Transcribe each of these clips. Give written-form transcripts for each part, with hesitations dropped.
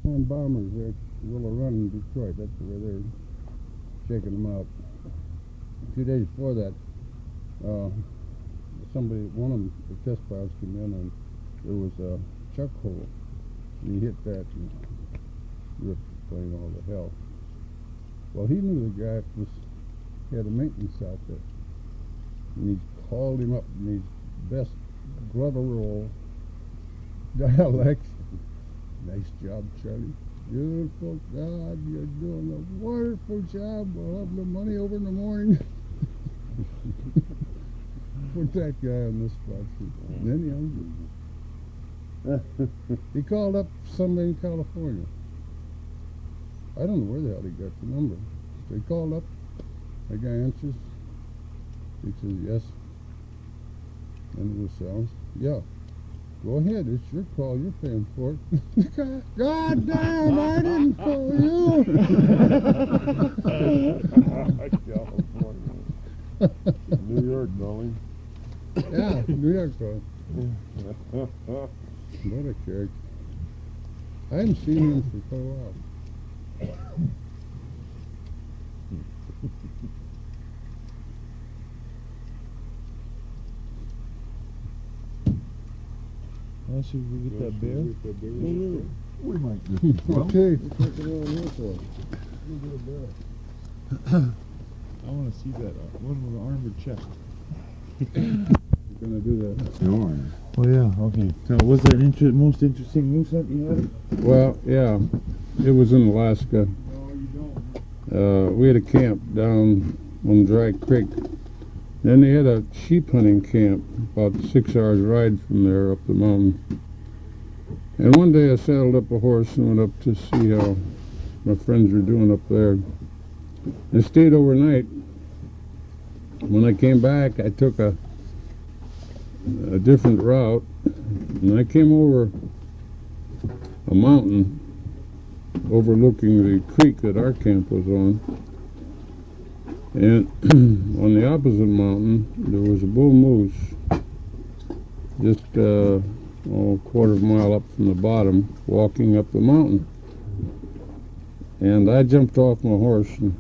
Saskatchewan bombers there, Willow Run in Detroit. That's where they're shaking them out. A few days before that, one of them, the test pilots came in, and there was a chuck hole. And he hit that and ripped the plane all to hell. Well, he knew the guy had a maintenance out there. And he called him up in his best Gloverall dialect. Nice job, Charlie. Beautiful. God, you're doing a wonderful job. We'll have the money over in the morning. Put that guy on the spot. And then he called up somebody in California. I don't know where the hell he got the number. So he called up. The guy answers. He says, yes. And it was, yeah. Go ahead, it's your call, you're paying for it. God damn, I didn't call you! New York calling. Yeah, New York calling. What a character. I haven't seen him for quite a while. Should we get that bear? We might get Okay. I want to see that one with the armored chest. We're going to do that. Oh yeah, okay. So what's that most interesting moose hunt you had? Well, yeah, it was in Alaska. No, you don't. We had a camp down on Dry Creek. Then they had a sheep hunting camp about 6 hours ride from there up the mountain. And one day I saddled up a horse and went up to see how my friends were doing up there. I stayed overnight. When I came back, I took a different route, and I came over a mountain overlooking the creek that our camp was on. And on the opposite mountain, there was a bull moose just a quarter of a mile up from the bottom, walking up the mountain. And I jumped off my horse and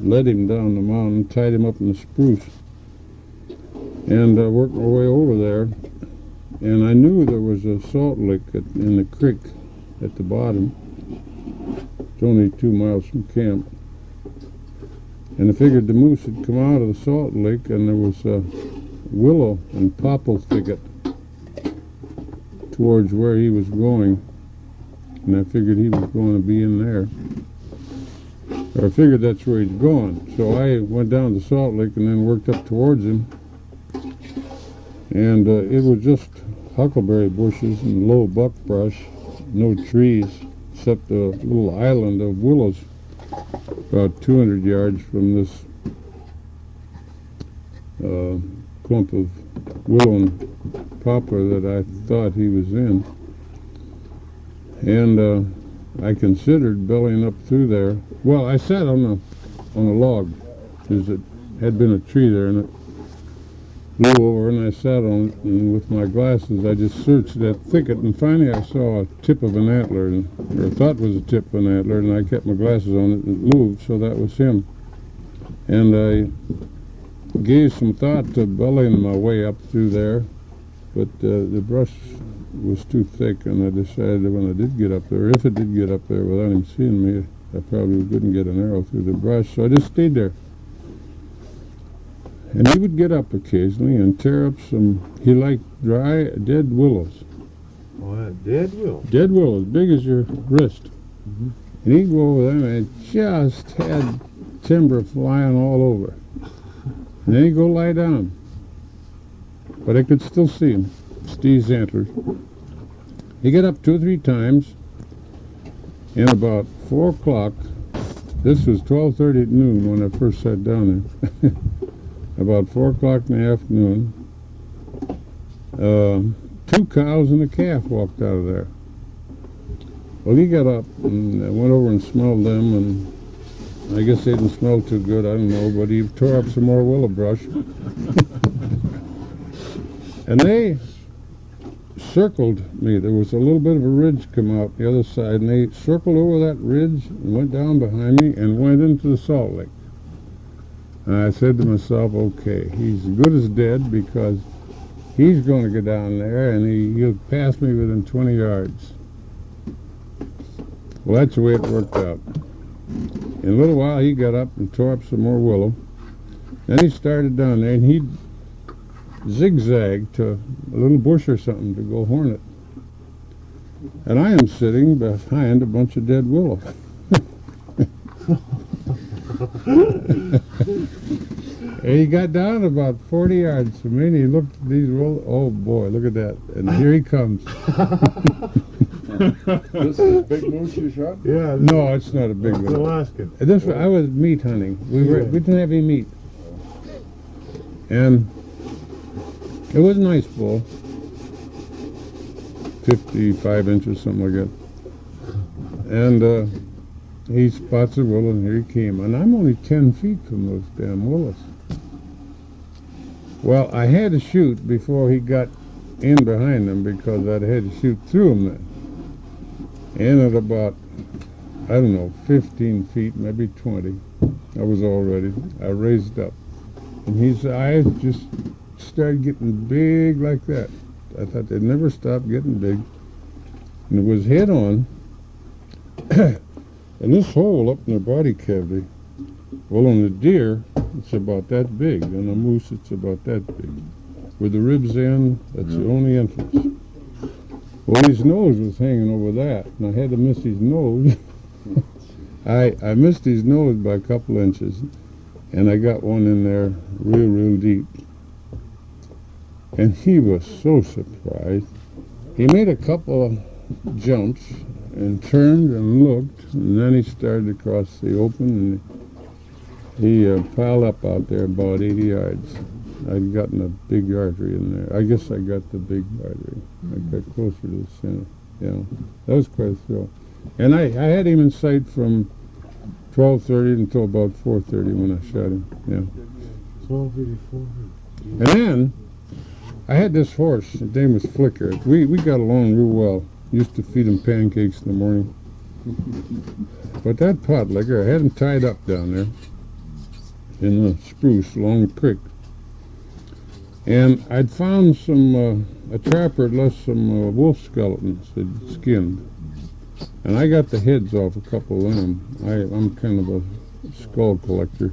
led him down the mountain, tied him up in the spruce, and worked my way over there. And I knew there was a salt lick in the creek at the bottom. It's only 2 miles from camp. And I figured the moose had come out of the salt lick, and there was a willow and popple thicket towards where he was going. And I figured he was going to be in there. Or I figured that's where he's going. So I went down the salt lick and then worked up towards him. And it was just huckleberry bushes and low buckbrush, no trees, except a little island of willows about 200 yards from this clump of willow and poplar that I thought he was in. And I considered bellying up through there. Well, I sat on a log. There had been a tree there, and it blew over, and I sat on it, and with my glasses I just searched that thicket, and finally I saw a tip of an antler, or thought it was a tip of an antler, and I kept my glasses on it, and it moved, so that was him. And I gave some thought to bellying my way up through there, but the brush was too thick, and I decided that when I did get up there, if it did get up there without him seeing me, I probably couldn't get an arrow through the brush, so I just stayed there. And he would get up occasionally and tear up he liked dry, dead willows. Oh, that dead willow? Dead willows, big as your wrist. Mm-hmm. And he'd go over there, and it just had timber flying all over. And then he'd go lie down. But I could still see him, Steve's antlers. He got up 2 or 3 times, and about 4 o'clock, this was 12:30 at noon when I first sat down there. About 4 o'clock in the afternoon, 2 cows and a calf walked out of there. Well, he got up and went over and smelled them, and I guess they didn't smell too good, I don't know, but he tore up some more willow brush. And they circled me. There was a little bit of a ridge come out the other side, and they circled over that ridge and went down behind me and went into the salt lake. And I said to myself, okay, he's as good as dead because he's going to get down there and he'll pass me within 20 yards. Well, that's the way it worked out. In a little while, he got up and tore up some more willow. Then he started down there, and he'd zigzag to a little bush or something to go horn it. And I am sitting behind a bunch of dead willow. And he got down about 40 yards from me, and he looked at these willow. Oh boy, look at that! And here he comes. This is big moose you shot? Yeah. No, it's not a big It's one. Alaskan. I was meat hunting. We didn't have any meat, and it was a nice bull, 55 inches, something like that. And he spots a willow, and here he came. And I'm only 10 feet from those damn willows. Well, I had to shoot before he got in behind them because I'd had to shoot through them then. And at about, I don't know, 15 feet, maybe 20, I was all ready. I raised up. And his eyes just started getting big like that. I thought they'd never stop getting big. And it was head on. And this hole up in the body cavity, well, on the deer, it's about that big. On the moose, it's about that big. Where the ribs end, that's the only entrance. Well, his nose was hanging over that, and I had to miss his nose. I missed his nose by a couple inches, and I got one in there real deep. And he was so surprised. He made a couple of jumps and turned and looked, and then he started across the open, and he piled up out there about 80 yards. I'd gotten a big artery in there. I guess I got the big artery. I got closer to the center. Yeah, that was quite a thrill. And I had him in sight from 12:30 until about 4:30 when I shot him. Yeah. 12:34. And then I had this horse. His name was Flicker. We got along real well. Used to feed him pancakes in the morning. But that pot liquor, I had him tied up down there in the spruce along the creek. And I'd found a trapper had left some wolf skeletons they'd skinned. And I got the heads off a couple of them. I'm kind of a skull collector.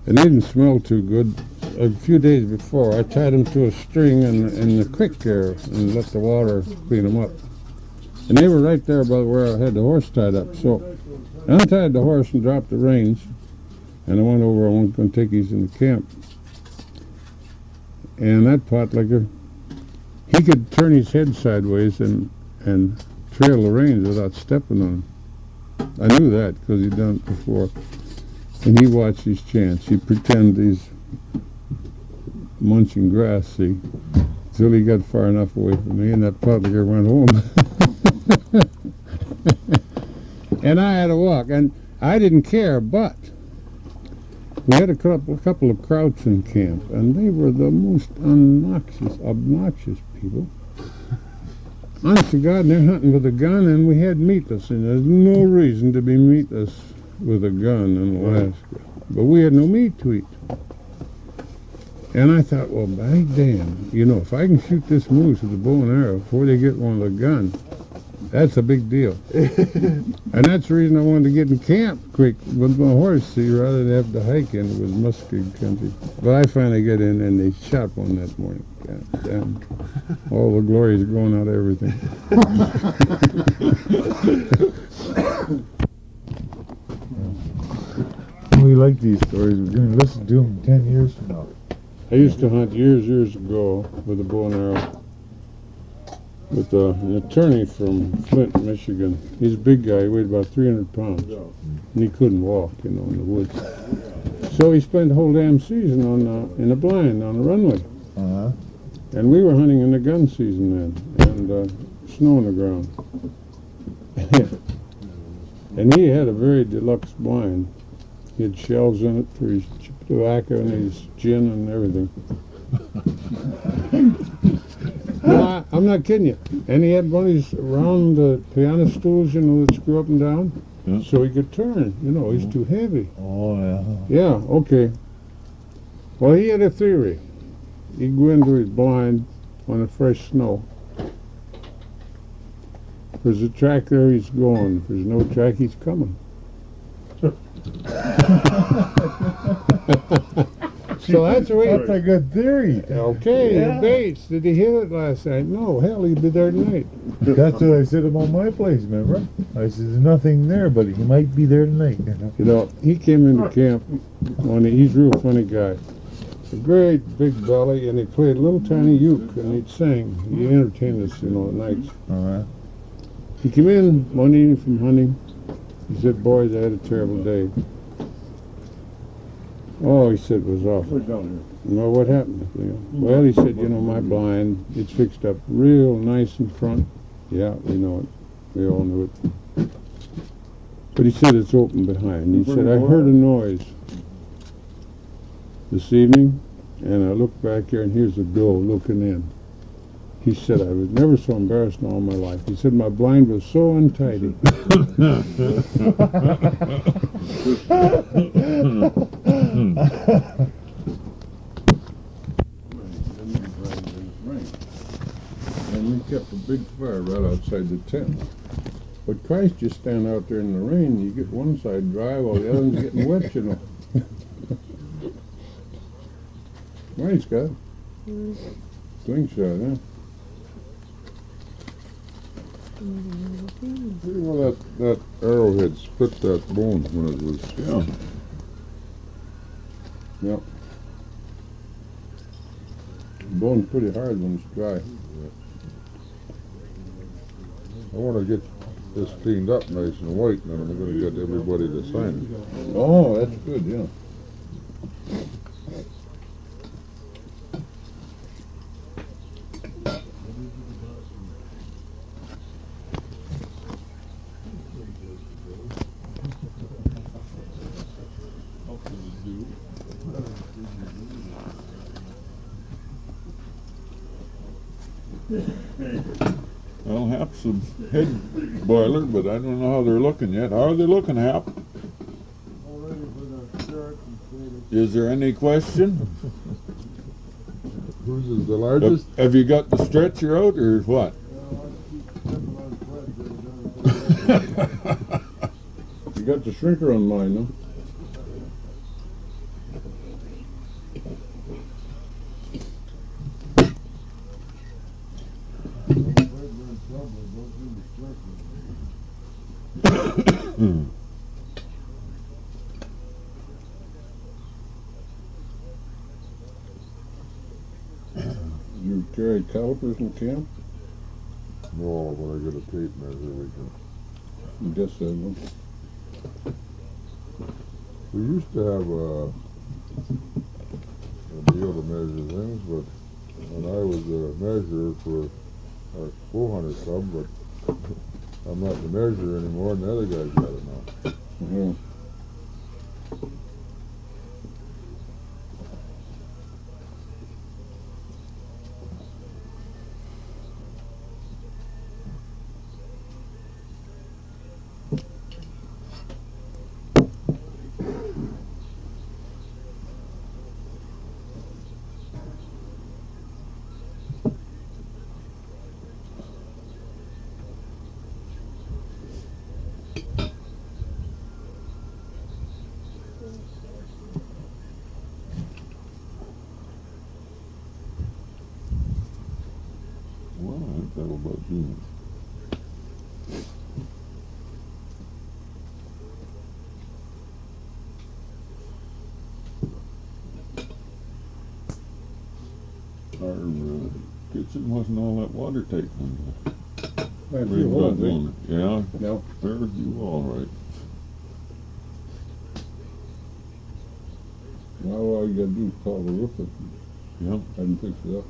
And they didn't smell too good. A few days before, I tied them to a string in the creek there and let the water clean them up. And they were right there by where I had the horse tied up. So I untied the horse and dropped the reins. And I went over, I was going to take these in the camp. And that pot liquor, he could turn his head sideways and trail the reins without stepping on them. I knew that because he'd done it before. And he watched his chance. He'd pretend he's munching grass, see, until he got far enough away from me, and that pot liquor went home. And I had to walk, and I didn't care, but we had a couple of krauts in camp, and they were the most obnoxious people. Honest to God, they're hunting with a gun, and we had meatless, and there's no reason to be meatless with a gun in Alaska. But we had no meat to eat. And I thought, well, by damn, if I can shoot this moose with a bow and arrow before they get one with a gun, that's a big deal. And that's the reason I wanted to get in camp quick with my horse, see, rather than have to hike in. It was musky country. But I finally got in, and they shot one that morning. God damn. All the glory is going out of everything. We like these stories. We're going to listen to them 10 years from now. I used to hunt years ago with a bow and arrow with an attorney from Flint, Michigan. He's a big guy. He weighed about 300 pounds. And he couldn't walk, in the woods. So he spent the whole damn season in a blind on the runway. Uh-huh. And we were hunting in the gun season then, and snow on the ground. And he had a very deluxe blind. He had shells in it for his tobacco and his gin and everything. No, I'm not kidding you. And he had one of these round piano stools, you know, that screw up and down, Yeah. so he could turn. You know, he's too heavy. Oh, yeah. Yeah, okay. Well, he had a theory. He'd go into his blind on the fresh snow. If there's a track there, he's going. If there's no track, he's coming. So that's the way. That's a good theory. Okay, Yeah. Bates, did he hit it last night? No, hell, he'd be there tonight. That's what I said about my place, remember? I said, there's nothing there, but he might be there tonight. You know, he came into camp, he's a real funny guy. A great big belly, and he played a little tiny uke, and he'd sing. He entertained us, you know, at nights. All right. He came in one evening from hunting. He said, boys, I had a terrible day. Oh, he said, it was awful. Put it down Well, what happened? You know? Well, he said, you know, my blind, it's fixed up real nice in front. Yeah, we know it. We all knew it. But he said it's open behind. He said, I heard a noise this evening, and I looked back here, and here's a doe looking in. He said, I was never so embarrassed in all my life. He said, my blind was so untidy. And we kept a big fire right outside the tent. But Christ, you stand out there in the rain, you get one side dry while the other one's getting wet, you know. Right, Scott? Slingshot, huh? Pretty well that arrowhead split that bone when it was. Yeah. The bone's pretty hard when it's dry. I want to get this cleaned up nice and white, and then I'm going to get everybody to sign it. Oh, that's good, yeah. Well, Hap's a head boiler, but I don't know how they're looking yet. How are they looking, Hap? Is there any question? Whose is the largest? Have you got the stretcher out, or what? You got the shrinker on mine, no? You carry calipers in camp? No, when I get a tape measure, we can. I guess so. We used to have a deal to measure things, but when I was a measurer for our bow hunter club, but I'm not the measurer anymore, and the other guy's got it now. Uh-huh. Well, I think that'll about do it. Our kitchen wasn't all that watertight. I have a few holes, eh? Yeah, No. there's you all right. Now all you gotta do is call the roof up. Yep. I can fix it up.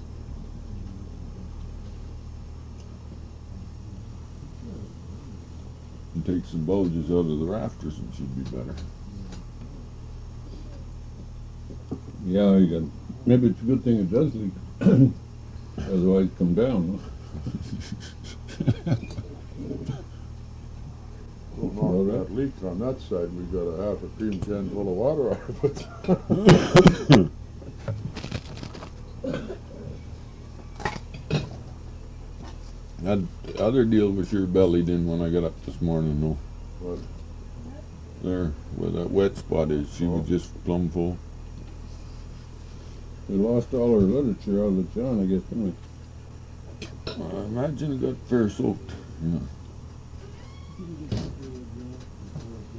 And take some bulges out of the rafters and should be better. Yeah, you got. Maybe it's a good thing it does leak. Otherwise, come down. Well, no, that leak on that side, we got a half a cream can full of water out of it. That other deal was sure bellied in when I got up this morning, though. What? There, where that wet spot is, she was just plumb full. We lost all our literature out of the town, I guess, didn't we? I imagine it got fair soaked. Yeah.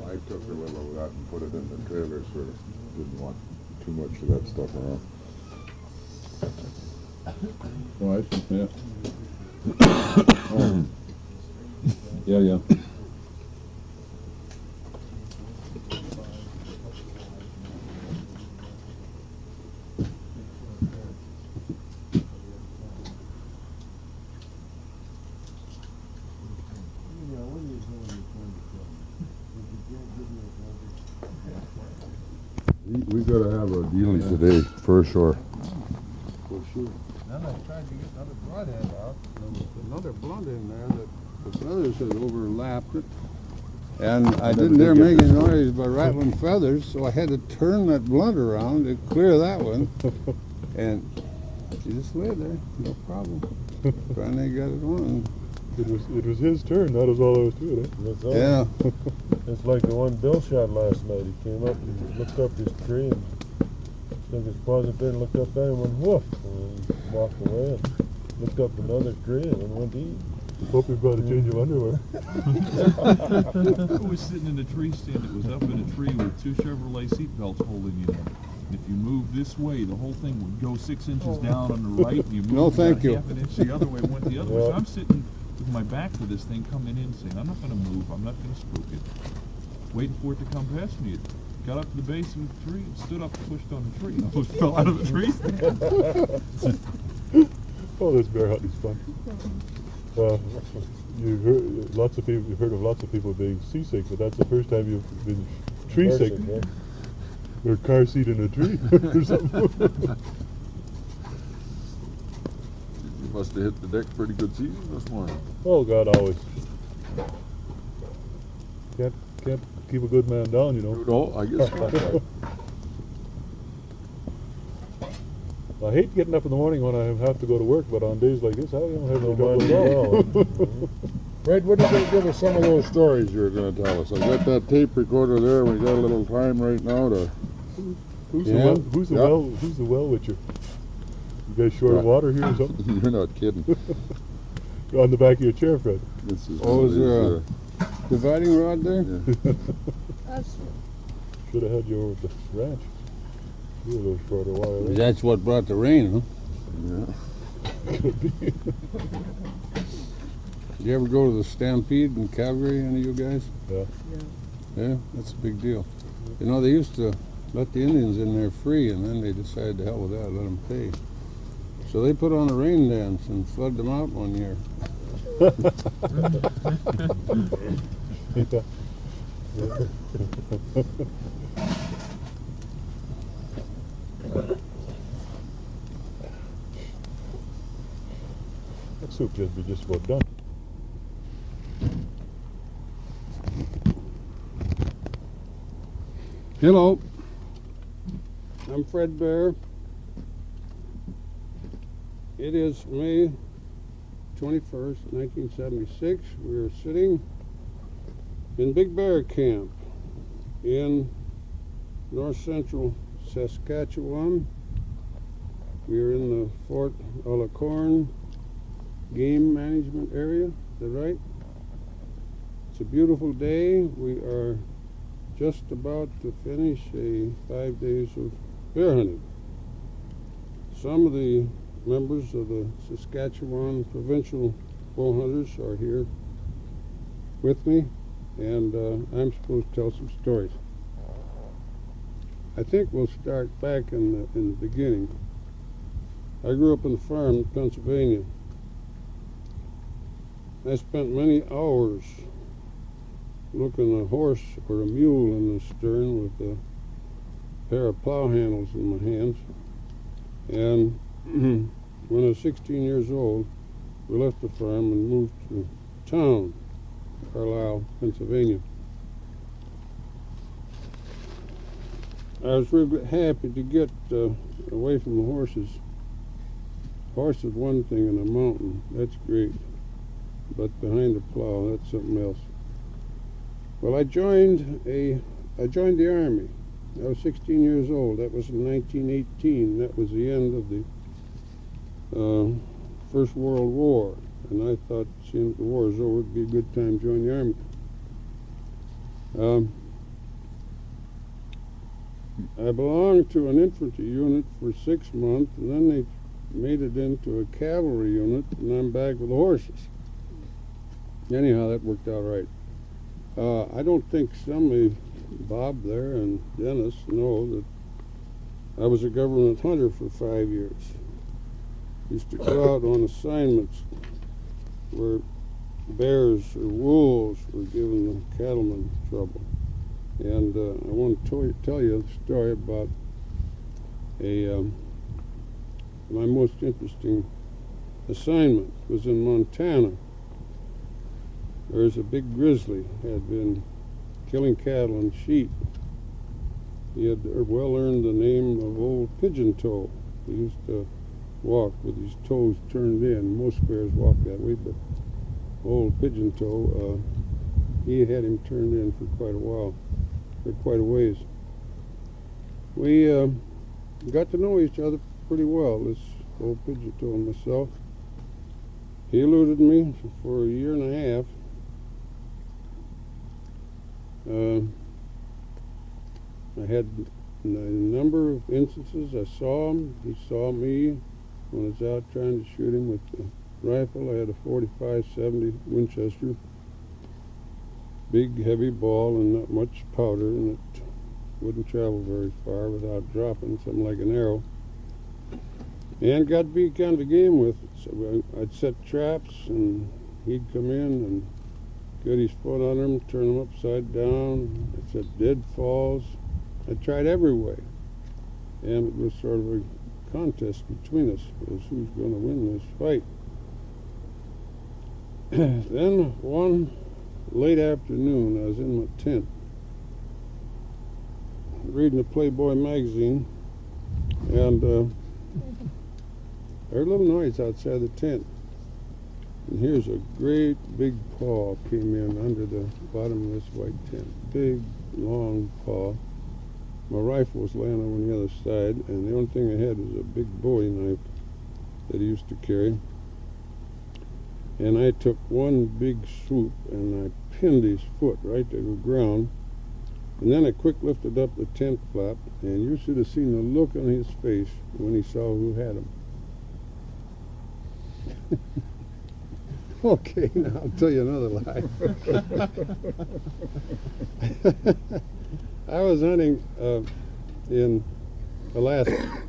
I took a little of that and put it in the trailer, so didn't want too much of that stuff around. Oh, I see, yeah. Oh. Yeah. We gotta have a dealie today, for sure. For sure. Then I tried to get another broadhead out. There was another blunt in there that the feathers had overlapped it. And I didn't dare make any noise by rattling feathers, so I had to turn that blunt around to clear that one. And she just lay there, no problem. Finally got it on. It was his turn. That was all there was to it. Eh? That's all. Yeah. It's like the one Bill shot last night. He came up and looked up his tree and stuck his paws up there and looked up there and went woof and walked away and looked up another tree and then went to eat. Hope he brought a change of underwear. I was sitting in a tree stand that was up in a tree with two Chevrolet seatbelts holding you there. If you move this way, the whole thing would go 6 inches down on the right. And you move No, thank about you. half an inch the other way, went the other way. So Yeah. I'm sitting with my back to this thing coming in saying, I'm not going to move. I'm not going to spook it. Waiting for it to come past me. It got up to the base of the tree, stood up, pushed on the tree, and almost fell out of the tree stand. Oh, this bear hunting's fun. You've heard of lots of people being seasick, but that's the first time you've been tree sick. Yeah. Or car seat in a tree or something. You must have hit the deck pretty good season this morning. Oh God, always. Can't keep a good man down, you know. No, I guess not. I hate getting up in the morning when I have to go to work, but on days like this, I don't have no Don't trouble mind at all. Fred, what are you going to give us some of those stories you were going to tell us? I got that tape recorder there. We got a little time right now to... Who's Yeah. the well witcher? You guys short of water here or something? You're not kidding. On the back of your chair, Fred. This is Oh, is there one a dividing rod there? Should have had you over at the ranch. You were a little short of water there. That's what brought the rain, huh? yeah. Did you ever go to the Stampede in Calgary, any of you guys? Yeah. Yeah, that's a big deal. You know, they used to let the Indians in there free, and then they decided to hell with that, let them pay. So they put on a rain dance and flooded them out one year. That soup should be just about done. Hello, I'm Fred Bear. It is May 21st, 1976. We are sitting in Big Bear Camp in north central Saskatchewan. We are in the Fort Alacorn game management area. Is that right? It's a beautiful day. We are just about to finish 5 days of bear hunting. Some of the members of the Saskatchewan provincial bow hunters are here with me, and I'm supposed to tell some stories. I think we'll start back in the beginning. I grew up on a farm in Pennsylvania. I spent many hours looking a horse or a mule in the stern with a pair of plow handles in my hands, and when I was 16 years old, we left the farm and moved to town, Carlisle, Pennsylvania. I was really happy to get away from the horses. Horse is one thing in a mountain, that's great, but behind the plow, that's something else. Well, I joined the Army. I was 16 years old. That was in 1918. That was the end of the First World War, and I thought, seeing the war is over, it'd be a good time to join the Army. I belonged to an infantry unit for 6 months, and then they made it into a cavalry unit, and I'm back with the horses. Anyhow, that worked out right. I don't think somebody, Bob there and Dennis, know that I was a government hunter for 5 years. Used to go out on assignments where bears or wolves were giving the cattlemen trouble. And I want to tell you a story about my most interesting assignment was in Montana. There was a big grizzly, had been killing cattle and sheep. He had well earned the name of Old Pigeon Toe. He used to walk with his toes turned in. Most bears walk that way, but Old Pigeon Toe, he had him turned in for quite a while, for quite a ways. We got to know each other pretty well, this Old Pigeon Toe and myself. He eluded me for a year and a half. I had a number of instances. I saw him, he saw me when I was out trying to shoot him with the rifle. I had a 45-70 Winchester, big heavy ball and not much powder, and it wouldn't travel very far without dropping, something like an arrow. And got to be kind of a game with it. So I'd set traps, and he'd come in and get his foot on him, turn him upside down. I set deadfalls. I tried every way, and it was sort of a contest between us as who's going to win this fight. Then one late afternoon, I was in my tent reading a Playboy magazine, and I heard a little noise outside the tent. And here's a great big paw came in under the bottom of this white tent. Big, long paw. My rifle was laying over on the other side, and the only thing I had was a big Bowie knife that he used to carry. And I took one big swoop, and I pinned his foot right to the ground. And then I quick lifted up the tent flap, and you should have seen the look on his face when he saw who had him. Okay, now I'll tell you another lie. I was hunting in Alaska.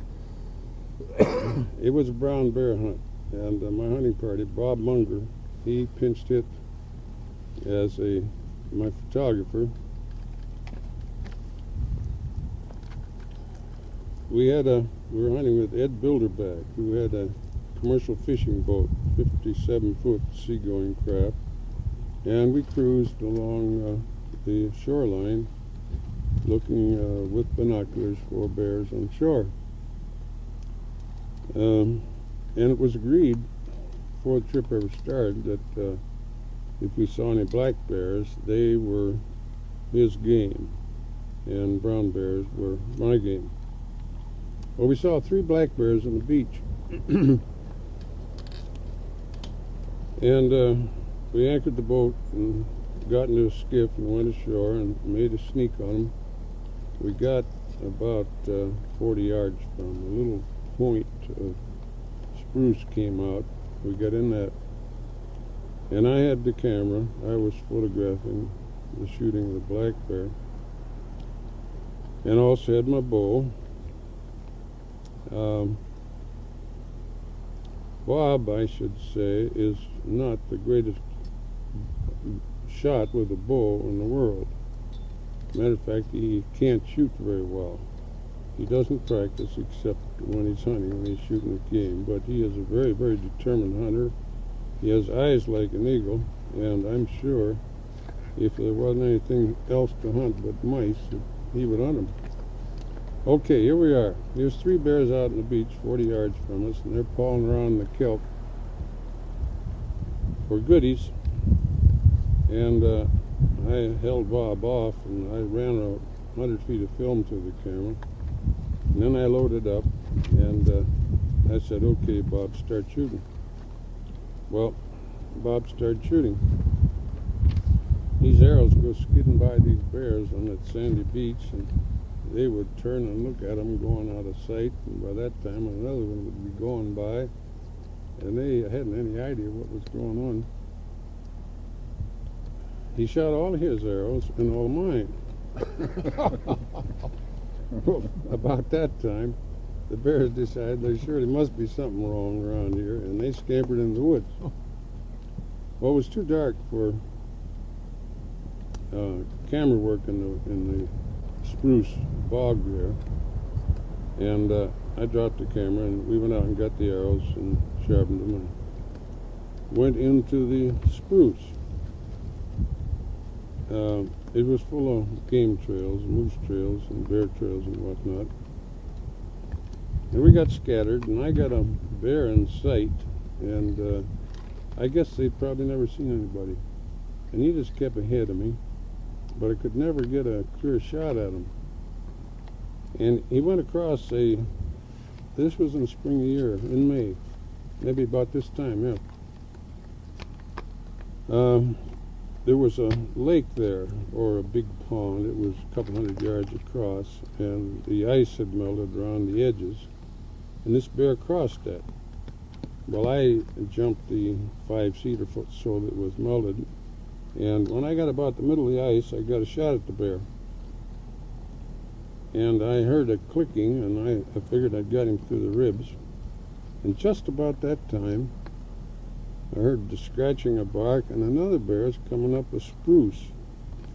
It was a brown bear hunt, and my hunting party, Bob Munger, he pinched hit as my photographer. We were hunting with Ed Bilderback, who had a commercial fishing boat, 57-foot seagoing craft, and we cruised along the shoreline looking with binoculars for bears on shore. And it was agreed before the trip ever started that if we saw any black bears, they were his game, and brown bears were my game. Well, we saw 3 black bears on the beach. And we anchored the boat and got into a skiff and went ashore and made a sneak on them. We got about 40 yards from them. A little point of spruce came out. We got in that. And I had the camera. I was photographing the shooting of the black bear. And also had my bow. Bob, I should say, is not the greatest shot with a bow in the world. Matter of fact, he can't shoot very well. He doesn't practice except when he's hunting, when he's shooting at game, but he is a very, very determined hunter. He has eyes like an eagle, and I'm sure if there wasn't anything else to hunt but mice, he would hunt them. Okay, here we are. There's 3 bears out on the beach 40 yards from us, and they're pawing around the kelp for goodies. And I held Bob off, and I ran 100 feet of film to the camera. And then I loaded up, and I said, okay, Bob, start shooting. Well, Bob started shooting. These arrows go skidding by these bears on that sandy beach, and they would turn and look at them going out of sight, and by that time another one would be going by, and they hadn't any idea what was going on. He shot all his arrows and all mine. Well, about that time, the bears decided there surely must be something wrong around here, and they scampered in the woods. Well, it was too dark for camera work in the spruce bog there, and I dropped the camera, and we went out and got the arrows and sharpened them and went into the spruce. It was full of game trails, moose trails, and bear trails and whatnot. And we got scattered, and I got a bear in sight, and I guess they'd probably never seen anybody. And he just kept ahead of me, but I could never get a clear shot at him. And he went across this was in the spring of the year, in May, maybe about this time, yeah. There was a lake there, or a big pond. It was a couple hundred yards across, and the ice had melted around the edges, and this bear crossed that. Well, I jumped the 5 feet or so that was melted, and when I got about the middle of the ice, I got a shot at the bear. And I heard a clicking, and I figured I'd got him through the ribs. And just about that time, I heard the scratching of bark, and another bear's coming up a spruce,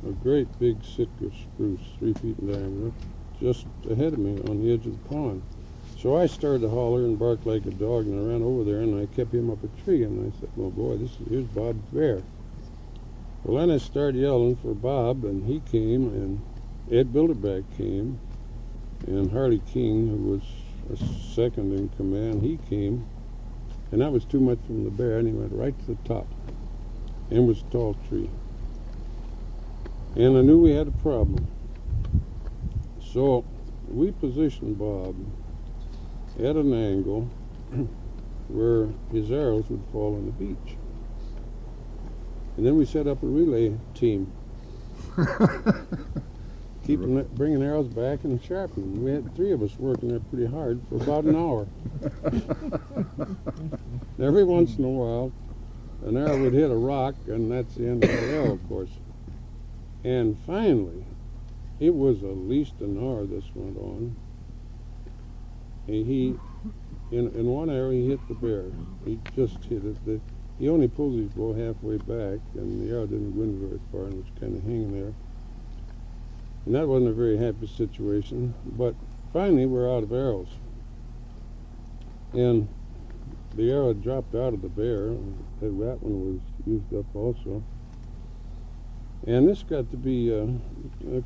a great big Sitka spruce, 3 feet in diameter, just ahead of me on the edge of the pond. So I started to holler and bark like a dog, and I ran over there, and I kept him up a tree, and I said, well, boy, here's Bob's bear. Well, then I started yelling for Bob, and he came, and Ed Bilderback came, and Harley King, who was a second in command, he came. And that was too much from the bear, and he went right to the top. And it was a tall tree. And I knew we had a problem. So we positioned Bob at an angle where his arrows would fall on the beach. And then we set up a relay team. Bringing arrows back and sharpening them. We had 3 of us working there pretty hard for about an hour. Every once in a while, an arrow would hit a rock, and that's the end of the arrow, of course. And finally, it was at least an hour this went on. And in one arrow, he hit the bear. He just hit it. He only pulled his bow halfway back, and the arrow didn't go in very far, and was kind of hanging there. And that wasn't a very happy situation, but finally we're out of arrows. And the arrow had dropped out of the bear, and that one was used up also. And this got to be a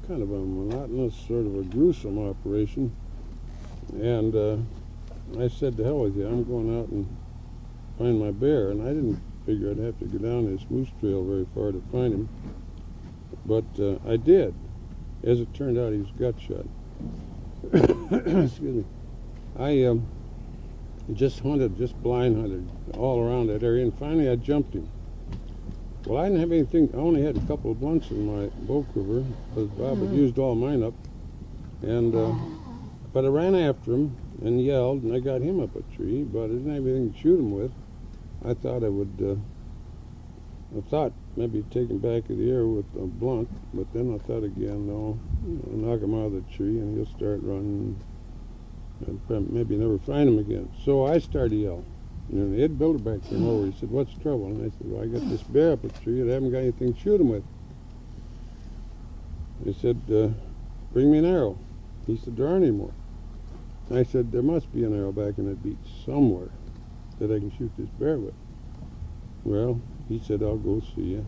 kind of a monotonous, sort of a gruesome operation. And I said, to hell with you, I'm going out and find my bear. And I didn't figure I'd have to go down this moose trail very far to find him. But I did. As it turned out, he was gut shot. Excuse me. I just blind hunted all around that area, and finally I jumped him. Well, I didn't have anything. I only had a couple of blunts in my bow quiver, because Bob had used all mine up. And but I ran after him and yelled, and I got him up a tree, but I didn't have anything to shoot him with. I thought maybe take him back of the air with a blunt, but then I thought again, no, knock him out of the tree and he'll start running and maybe never find him again. So I started to yell. And Ed Bilderback came over. He said, what's the trouble? And I said, well, I got this bear up a tree and I haven't got anything to shoot him with. He said, bring me an arrow. He said, there aren't any more. I said, there must be an arrow back in that beach somewhere that I can shoot this bear with. Well, he said, I'll go see you.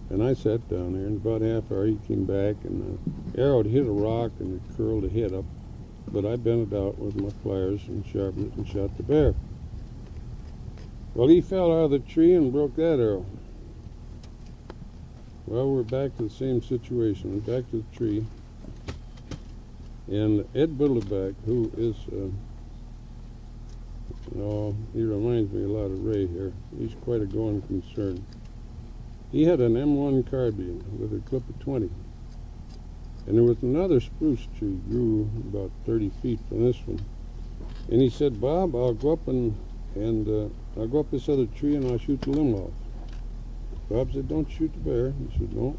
And I sat down there, and about half hour he came back, and the arrow had hit a rock and it curled the head up. But I bent it out with my pliers and sharpened it and shot the bear. Well, he fell out of the tree and broke that arrow. Well, we're back to the same situation, back to the tree. And Ed Biddleback, who is, he reminds me a lot of Ray here. He's quite a going concern. He had an M1 carbine with a clip of 20. And there was another spruce tree, grew about 30 feet from this one. And he said, Bob, I'll go up I'll go up this other tree and I'll shoot the limb off. Bob said, don't shoot the bear. He said, no.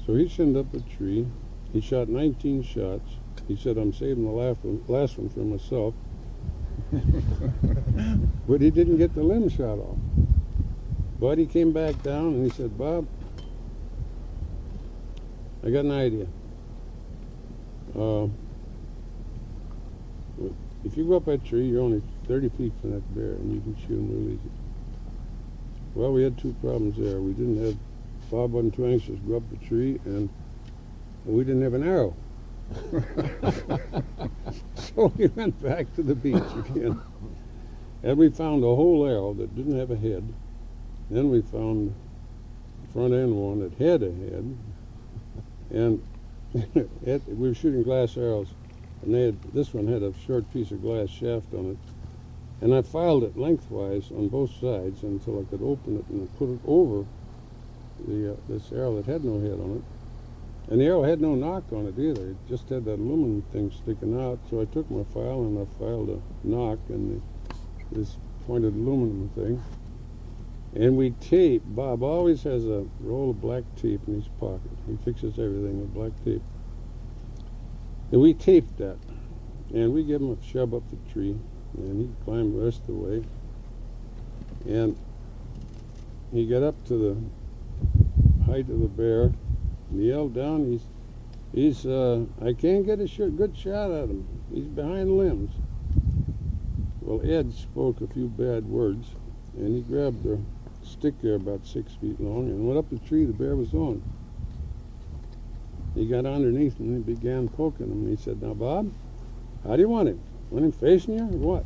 So he sent up a tree. He shot 19 shots. He said, I'm saving the last one for myself. But he didn't get the limb shot off. But he came back down and he said, Bob, I got an idea. If you go up that tree, you're only 30 feet from that bear and you can shoot him real easy. Well, we had two problems there. We didn't have, Bob wasn't too anxious to go up the tree, and we didn't have an arrow. So we went back to the beach again. And we found a whole arrow that didn't have a head. Then we found the front end one that had a head. And we were shooting glass arrows, and this one had a short piece of glass shaft on it. And I filed it lengthwise on both sides until I could open it and put it over this arrow that had no head on it. And the arrow had no knock on it either. It just had that aluminum thing sticking out. So I took my file and I filed a knock in this pointed aluminum thing. And we taped. Bob always has a roll of black tape in his pocket. He fixes everything with black tape. And we taped that. And we gave him a shove up the tree. And he climbed the rest of the way. And he got up to the height of the bear. And he yelled down, I can't get a good shot at him. He's behind limbs. Well, Ed spoke a few bad words. And he grabbed a stick there about 6 feet long and went up the tree the bear was on. He got underneath and he began poking him. And he said, now, Bob, how do you want him? Want him facing you or what?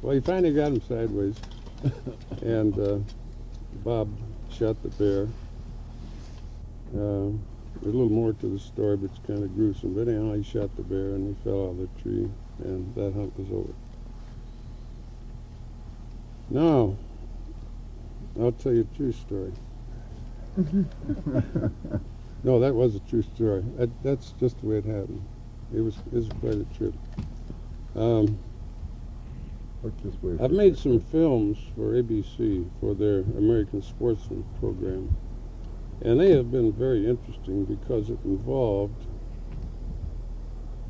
Well, he finally got him sideways, and Bob shot the bear. There's a little more to the story, but it's kind of gruesome. But anyhow, he shot the bear and he fell out of the tree, and that hunt was over. Now, I'll tell you a true story. No, that was a true story. That's just the way it happened. It was quite a trip. I've made some films for ABC for their American Sportsman program, and they have been very interesting because it involved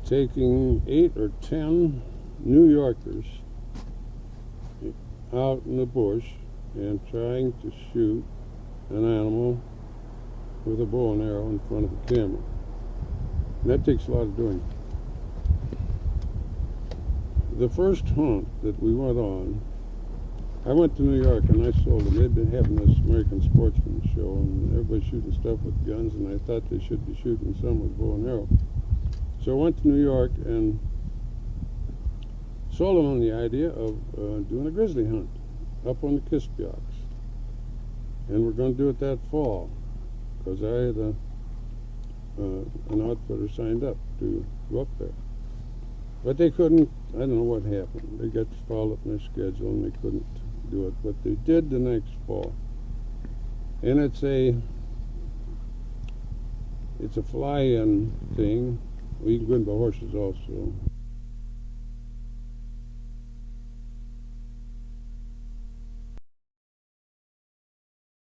taking 8 or 10 New Yorkers out in the bush and trying to shoot an animal with a bow and arrow in front of a camera. And that takes a lot of doing. The first hunt that we went on, I went to New York and I sold them. They'd been having this American Sportsman show and everybody shooting stuff with guns, and I thought they should be shooting some with bow and arrow. So I went to New York and sold them on the idea of doing a grizzly hunt up on the Kispioks. And we're going to do it that fall because I had an outfitter signed up to go up there. But they couldn't, I don't know what happened. They got fouled up in their schedule and they couldn't do it. But they did the next fall. And it's a fly-in thing. Well, you can go in by horses also.